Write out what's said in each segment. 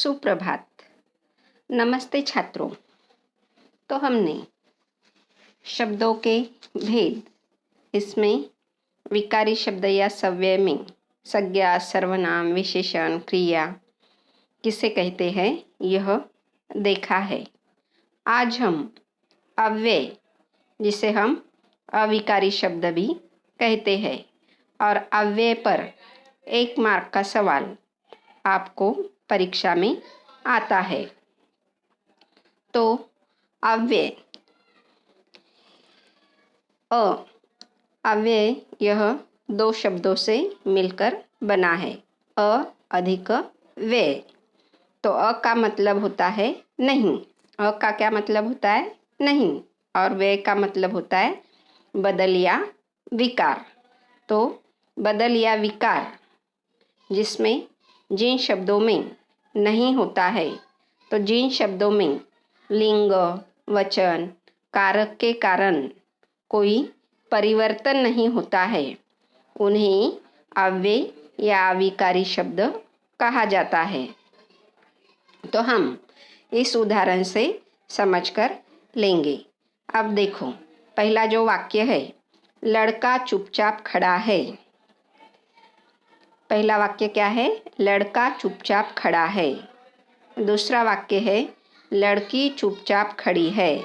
सुप्रभात। नमस्ते छात्रों। तो हमने शब्दों के भेद, इसमें विकारी शब्द या सव्यय में संज्ञा, सर्वनाम, विशेषण, क्रिया किसे कहते हैं यह देखा है। आज हम अव्यय, जिसे हम अविकारी शब्द भी कहते हैं, और अव्यय पर 1 मार्क का सवाल आपको परीक्षा में आता है। तो अव्यय, अव्यय यह 2 शब्दों से मिलकर बना है, अ अधिक व्यय। तो अ का मतलब होता है नहीं, अ का क्या मतलब होता है नहीं, और व्यय का मतलब होता है बदल या विकार। तो बदल या विकार जिसमें जिन शब्दों में नहीं होता है, तो जिन शब्दों में लिंग, वचन, कारक के कारण कोई परिवर्तन नहीं होता है, उन्हें अव्यय या अविकारी शब्द कहा जाता है। तो हम इस उदाहरण से समझकर लेंगे। अब देखो, पहला जो वाक्य है, लड़का चुपचाप खड़ा है। पहला वाक्य क्या है? लड़का चुपचाप खड़ा है। दूसरा वाक्य है, लड़की चुपचाप खड़ी है।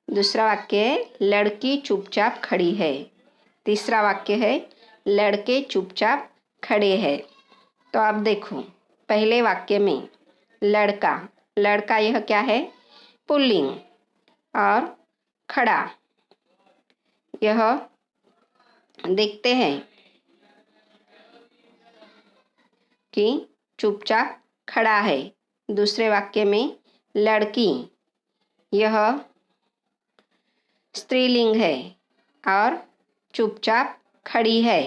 दूसरा वाक्य है, लड़की चुपचाप खड़ी है। तीसरा वाक्य है, लड़के चुपचाप खड़े हैं। तो अब देखो, पहले वाक्य में लड़का, लड़का यह क्या है? पुल्लिंग। और खड़ा, यह देखते हैं कि चुपचाप खड़ा है। दूसरे वाक्य में लड़की, यह स्त्रीलिंग है और चुपचाप खड़ी है।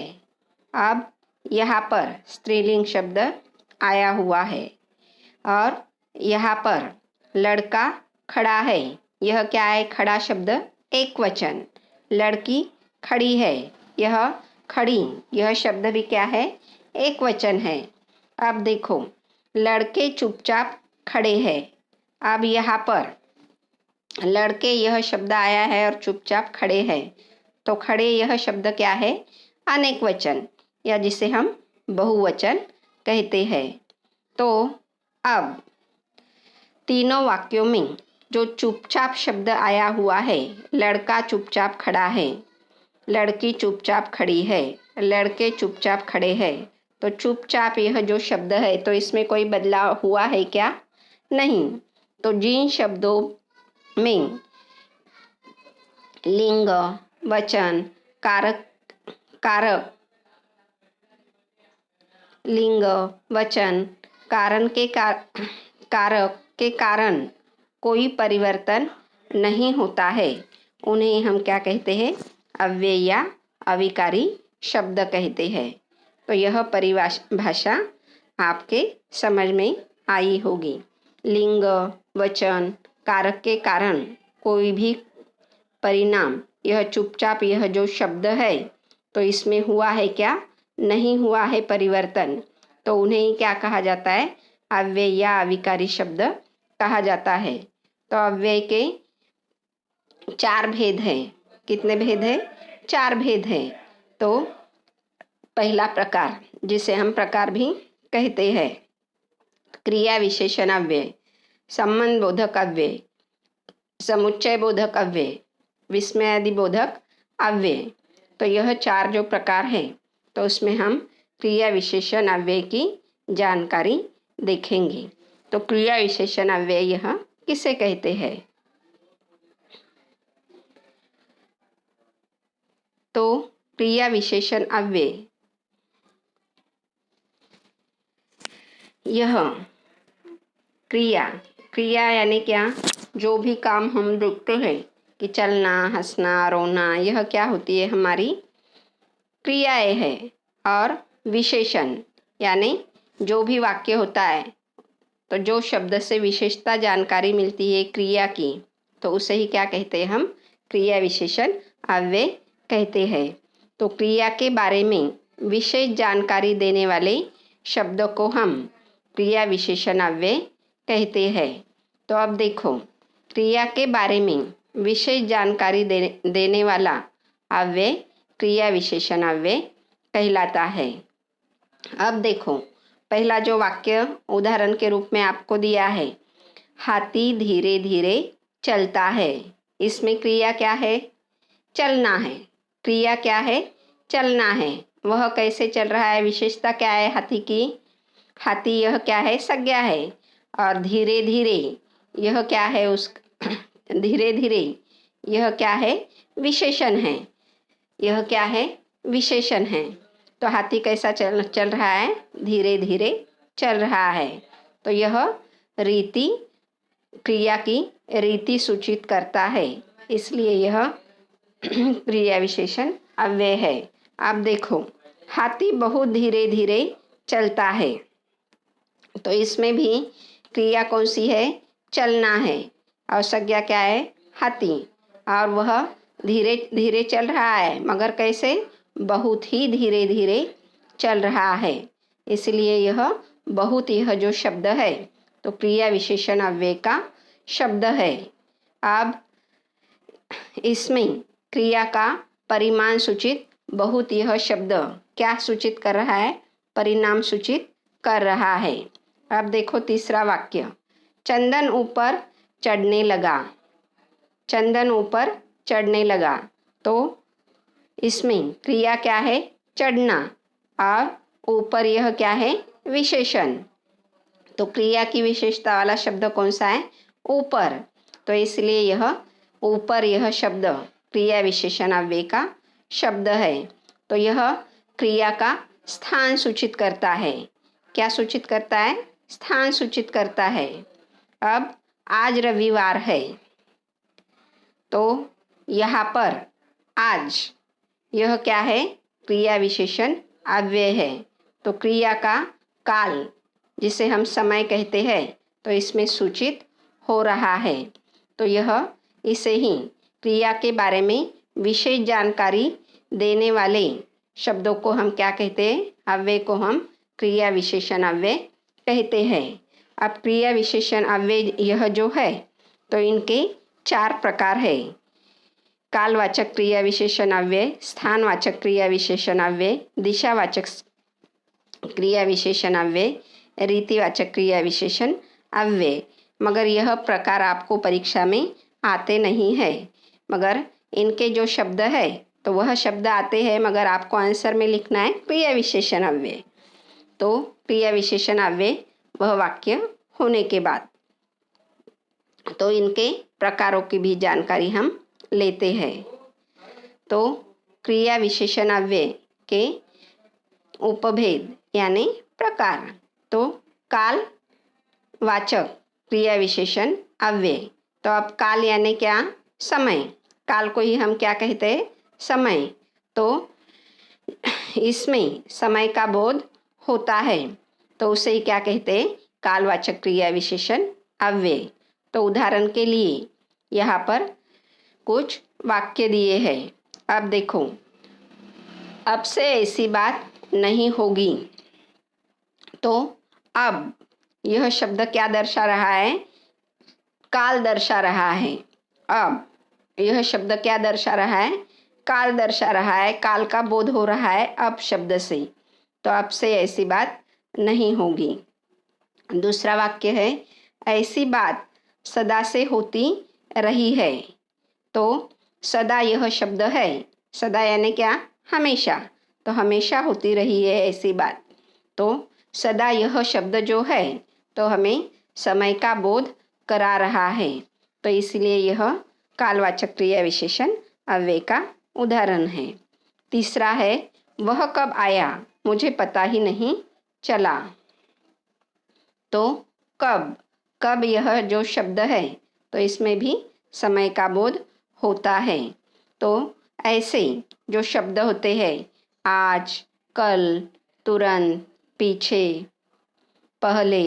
अब यहाँ पर स्त्रीलिंग शब्द आया हुआ है, और यहाँ पर लड़का खड़ा है, यह क्या है? खड़ा शब्द एक वचन। लड़की खड़ी है, यह खड़ी, यह शब्द भी क्या है? एक वचन है। अब देखो, लड़के चुपचाप खड़े हैं। अब यहाँ पर लड़के यह शब्द आया है और चुपचाप खड़े हैं, तो खड़े यह शब्द क्या है? अनेक वचन, या जिसे हम बहुवचन कहते हैं। तो अब तीनों वाक्यों में जो चुपचाप शब्द आया हुआ है, लड़का चुपचाप खड़ा है, लड़की चुपचाप खड़ी है, लड़के चुपचाप खड़े हैं, तो चुपचाप यह जो शब्द है, तो इसमें कोई बदलाव हुआ है क्या? नहीं। तो जिन शब्दों में लिंग, वचन, कारक लिंग, वचन, कारक के कारण कोई परिवर्तन नहीं होता है, उन्हें हम क्या कहते हैं? अव्यय या अविकारी शब्द कहते हैं। तो यह परिभाषा आपके समझ में आई होगी। लिंग, वचन, कारक के कारण कोई भी परिणाम, यह चुपचाप यह जो शब्द है, तो इसमें हुआ है क्या? नहीं हुआ है परिवर्तन, तो उन्हें क्या कहा जाता है? अव्यय या अविकारी शब्द कहा जाता है। तो अव्यय के 4 भेद हैं। कितने भेद हैं? 4 भेद हैं। तो पहला प्रकार, जिसे हम प्रकार भी कहते हैं, क्रिया विशेषण अव्यय, संबंध बोधक अव्यय, समुच्चय बोधक अव्यय, विस्मयादि बोधक अव्यय। तो यह 4 जो प्रकार हैं, तो उसमें हम क्रिया विशेषण अव्यय की जानकारी देखेंगे। तो क्रिया विशेषण अव्यय यह किसे कहते हैं? तो क्रिया विशेषण अव्यय यह क्रिया यानी क्या? जो भी काम हम देखते हैं कि चलना, हंसना, रोना, यह क्या होती है? हमारी क्रियाएं हैं। और विशेषण यानी जो भी वाक्य होता है, तो जो शब्द से विशेषता जानकारी मिलती है क्रिया की, तो उसे ही क्या कहते हैं? हम क्रिया विशेषण अव्यय कहते हैं। तो क्रिया के बारे में विशेष जानकारी देने वाले शब्द को हम क्रिया विशेषण अव्यय कहते हैं। तो अब देखो, क्रिया के बारे में विशेष जानकारी देने वाला अव्यय क्रिया विशेषण अव्यय कहलाता है। अब देखो, पहला जो वाक्य उदाहरण के रूप में आपको दिया है, हाथी धीरे धीरे चलता है। इसमें क्रिया क्या है? चलना है। क्रिया क्या है? चलना है। वह कैसे चल रहा है? विशेषता क्या है हाथी की? हाथी यह क्या है? संज्ञा है। और धीरे धीरे यह क्या है? उस धीरे धीरे यह क्या है? विशेषण है। यह क्या है? विशेषण है। तो हाथी कैसा चल रहा है? धीरे धीरे चल रहा है। तो यह रीति क्रिया की रीति सूचित करता है, इसलिए यह क्रिया विशेषण अव्यय है। आप देखो, हाथी बहुत धीरे धीरे चलता है। तो इसमें भी क्रिया कौन सी है? चलना है। और संज्ञा क्या है? हाथी। और वह धीरे धीरे चल रहा है, मगर कैसे? बहुत ही धीरे धीरे चल रहा है। इसलिए यह बहुत, यह जो शब्द है तो क्रिया विशेषण अव्यय का शब्द है। अब इसमें क्रिया का परिमाण सूचित बहुत, यह शब्द क्या सूचित कर रहा है? परिणाम सूचित कर रहा है। अब देखो तीसरा वाक्य, चंदन ऊपर चढ़ने लगा। चंदन ऊपर चढ़ने लगा। तो इसमें क्रिया क्या है? चढ़ना। और ऊपर यह क्या है? विशेषण। तो क्रिया की विशेषता वाला शब्द कौन सा है? ऊपर। तो इसलिए यह ऊपर, यह शब्द क्रिया विशेषण अव्यय का शब्द है। तो यह क्रिया का स्थान सूचित करता है। क्या सूचित करता है? स्थान सूचित करता है। अब आज रविवार है, तो यहाँ पर आज यह क्या है? क्रिया विशेषण अव्यय है। तो क्रिया का काल, जिसे हम समय कहते हैं, तो इसमें सूचित हो रहा है। तो यह इसे ही क्रिया के बारे में विशेष जानकारी देने वाले शब्दों को हम क्या कहते हैं? अव्यय को हम क्रिया विशेषण अव्यय कहते हैं। अब क्रिया विशेषण अव्यय यह जो है, तो इनके 4 प्रकार है। कालवाचक क्रिया विशेषण अव्यय, स्थानवाचक क्रिया विशेषण अव्यय, दिशावाचक क्रिया विशेषण अव्यय, रीतिवाचक क्रिया विशेषण अव्यय। मगर यह प्रकार आपको परीक्षा में आते नहीं है, मगर इनके जो शब्द है तो वह शब्द आते हैं, मगर आपको आंसर में लिखना है क्रिया विशेषण अव्यय। तो क्रिया विशेषण अव्यय वह वाक्य होने के बाद, तो इनके प्रकारों की भी जानकारी हम लेते हैं। तो क्रिया विशेषण अव्यय के उपभेद यानी प्रकार। तो काल वाचक क्रिया विशेषण अव्यय। तो अब काल यानी क्या? समय। काल को ही हम क्या कहते हैं? समय। तो इसमें समय का बोध होता है, तो उसे ही क्या कहते हैं? कालवाचक क्रिया विशेषण अव्यय। तो उदाहरण के लिए यहाँ पर कुछ वाक्य दिए हैं। अब देखो, अब से ऐसी बात नहीं होगी। तो अब यह शब्द क्या दर्शा रहा है? काल दर्शा रहा है। अब यह शब्द क्या दर्शा रहा है? काल दर्शा रहा है। काल का बोध हो रहा है अब शब्द से। तो अब से ऐसी बात नहीं होगी। दूसरा वाक्य है, ऐसी बात सदा से होती रही है। तो सदा यह शब्द है। सदा यानी क्या? हमेशा। तो हमेशा होती रही है ऐसी बात। तो सदा यह शब्द जो है, तो हमें समय का बोध करा रहा है। तो इसलिए यह कालवाचक क्रिया विशेषण अव्यय का उदाहरण है। तीसरा है, वह कब आया मुझे पता ही नहीं चला। तो कब, कब यह जो शब्द है, तो इसमें भी समय का बोध होता है। तो ऐसे जो शब्द होते हैं, आज, कल, तुरंत, पीछे, पहले,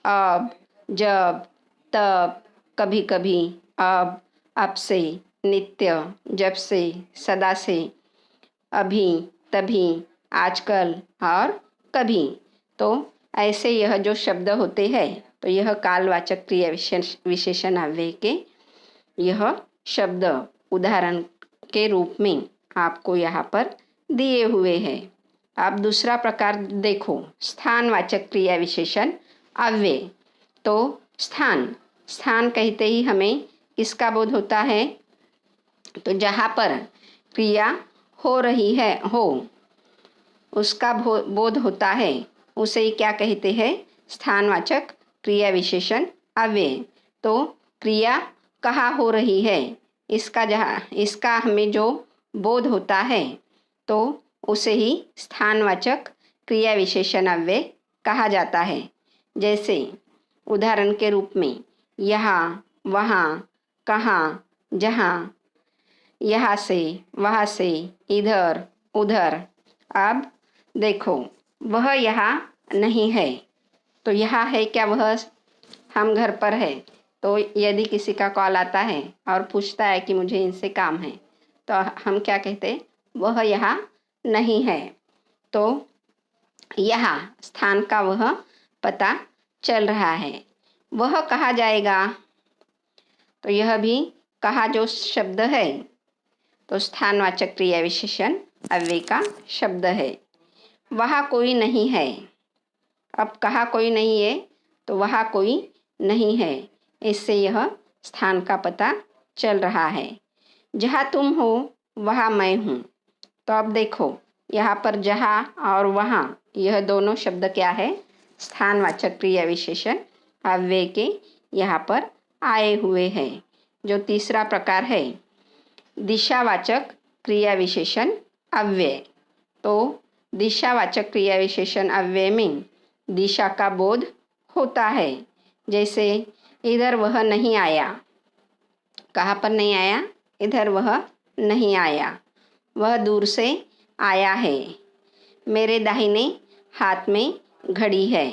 अब, जब, तब, कभी कभी, अब से, नित्य, जब से, सदा से, अभी, तभी, आजकल और कभी। तो ऐसे यह जो शब्द होते हैं तो यह कालवाचक क्रिया विशेषण अव्यय के यह शब्द उदाहरण के रूप में आपको यहाँ पर दिए हुए हैं। अब दूसरा प्रकार देखो, स्थानवाचक क्रिया विशेषण अव्यय। तो स्थान कहते ही हमें किसका बोध होता है? तो जहाँ पर क्रिया हो रही है उसका बोध होता है, उसे ही क्या कहते हैं? स्थानवाचक क्रिया विशेषण अव्यय। तो क्रिया कहाँ हो रही है, इसका हमें जो बोध होता है तो उसे ही स्थानवाचक क्रिया विशेषण अव्यय कहा जाता है। जैसे उदाहरण के रूप में यहाँ, वहाँ, कहाँ, जहाँ, यहाँ से, वहाँ से, इधर, उधर। अब देखो, वह यहाँ नहीं है तो यहाँ है क्या? वह हम घर पर है। तो यदि किसी का कॉल आता है और पूछता है कि मुझे इनसे काम है, तो हम क्या कहते हैं? वह यहाँ नहीं है। तो यहाँ स्थान का वह पता चल रहा है। वह कहाँ जाएगा? तो यह भी कहाँ जो शब्द है तो स्थानवाचक क्रिया विशेषण अव्यय का शब्द है। वहाँ कोई नहीं है। अब कहाँ कोई नहीं है? तो वहाँ कोई नहीं है, इससे यह स्थान का पता चल रहा है। जहाँ तुम हो वहाँ मैं हूँ। तो अब देखो, यहाँ पर जहाँ और वहाँ यह दोनों शब्द क्या है? स्थानवाचक क्रिया विशेषण अव्यय के यहाँ पर आए हुए हैं। जो तीसरा प्रकार है दिशावाचक क्रिया विशेषण अव्यय। तो दिशावाचक क्रिया विशेषण अव्यय में दिशा का बोध होता है। जैसे इधर वह नहीं आया। कहाँ पर नहीं आया? इधर वह नहीं आया। वह दूर से आया है। मेरे दाहिने हाथ में घड़ी है।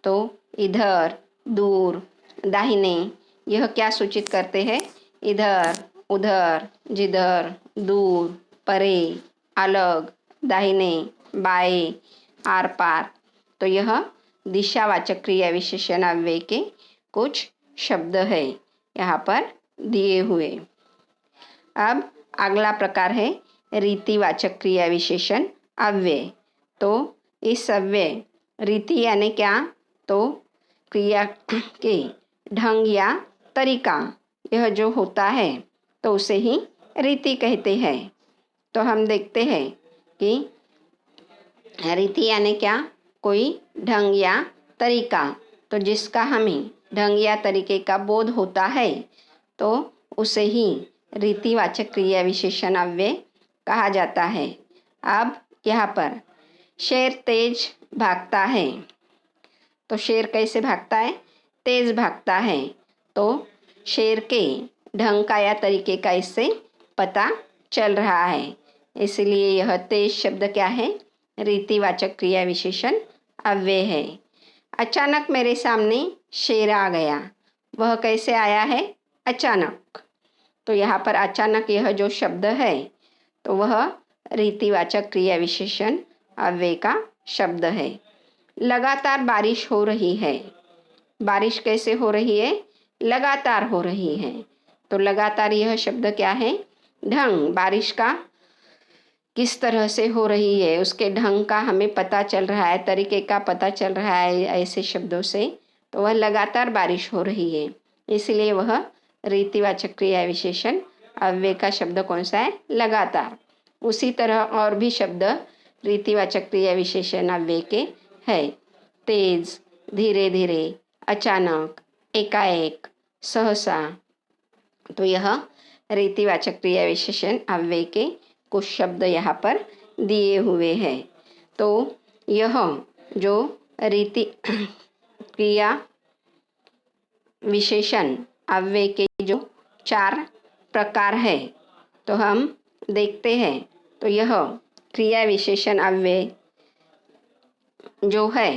तो इधर, दूर, दाहिने यह क्या सूचित करते हैं? इधर, उधर, जिधर, दूर, परे, अलग, दाहिने, बाएं, आर पार। तो यह दिशावाचक क्रिया विशेषण अव्यय के कुछ शब्द है यहाँ पर दिए हुए। अब अगला प्रकार है रीतिवाचक क्रिया विशेषण अव्यय। तो इस अव्यय, रीति यानी क्या? तो क्रिया के ढंग या तरीका यह जो होता है तो उसे ही रीति कहते हैं। तो हम देखते हैं कि रीति यानी क्या? कोई ढंग या तरीका। तो जिसका हमें ढंग या तरीके का बोध होता है तो उसे ही रीतिवाचक क्रिया विशेषण अव्यय कहा जाता है। अब यहाँ पर शेर तेज भागता है। तो शेर कैसे भागता है? तेज भागता है। तो शेर के ढंग का या तरीके का इससे पता चल रहा है, इसलिए यह तेज शब्द क्या है? रीतिवाचक क्रिया विशेषण अव्यय है। अचानक मेरे सामने शेर आ गया। वह कैसे आया है? अचानक। तो यहाँ पर अचानक यह जो शब्द है तो वह रीतिवाचक क्रिया विशेषण अव्यय का शब्द है। लगातार बारिश हो रही है। बारिश कैसे हो रही है? लगातार हो रही है। तो लगातार यह शब्द क्या है? ढंग, बारिश का किस तरह से हो रही है उसके ढंग का हमें पता चल रहा है, तरीके का पता चल रहा है ऐसे शब्दों से। तो वह लगातार बारिश हो रही है, इसलिए वह रीतिवाचक क्रिया विशेषण अव्यय का शब्द कौन सा है? लगातार। उसी तरह और भी शब्द रीतिवाचक क्रिया विशेषण अव्यय के है। तेज, धीरे धीरे, अचानक, एकाएक, सहसा। तो यह रीतिवाचक क्रिया विशेषण अव्यय के कुछ शब्द यहाँ पर दिए हुए हैं। तो यह जो रीति क्रिया विशेषण अव्यय के जो 4 प्रकार है तो हम देखते हैं। तो यह क्रिया विशेषण अव्यय जो है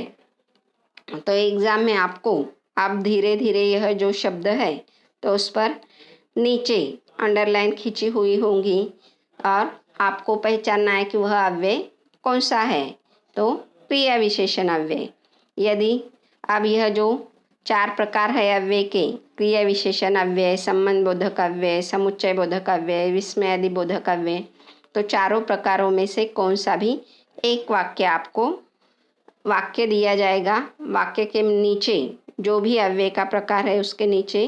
तो एग्ज़ाम में आप धीरे धीरे यह जो शब्द है तो उस पर नीचे अंडरलाइन खींची हुई होंगी और आपको पहचानना है कि वह अव्यय कौन सा है। तो क्रिया विशेषण अव्यय। यदि अब यह जो 4 प्रकार है अव्यय के, क्रिया विशेषण अव्यय, संबंध बोधक अव्यय, समुच्चय बोधक अव्यय, विस्मय आदि बोधक अव्यय, तो चारों प्रकारों में से कौन सा भी एक वाक्य आपको वाक्य दिया जाएगा। वाक्य के नीचे जो भी अव्यय का प्रकार है उसके नीचे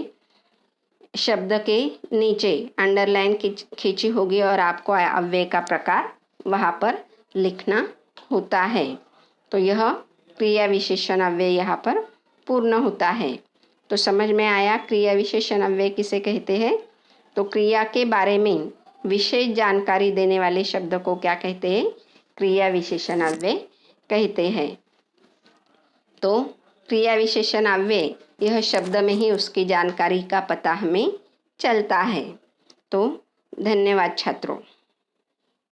शब्द के नीचे अंडरलाइन खींची होगी और आपको अव्यय का प्रकार वहाँ पर लिखना होता है। तो यह क्रिया विशेषण अव्यय यहाँ पर पूर्ण होता है। तो समझ में आया क्रिया विशेषण अव्यय किसे कहते हैं। तो क्रिया के बारे में विशेष जानकारी देने वाले शब्द को क्या कहते हैं, क्रिया विशेषण अव्यय कहते हैं। तो क्रिया विशेषण अव्यय यह शब्द में ही उसकी जानकारी का पता हमें चलता है। तो धन्यवाद छात्रों।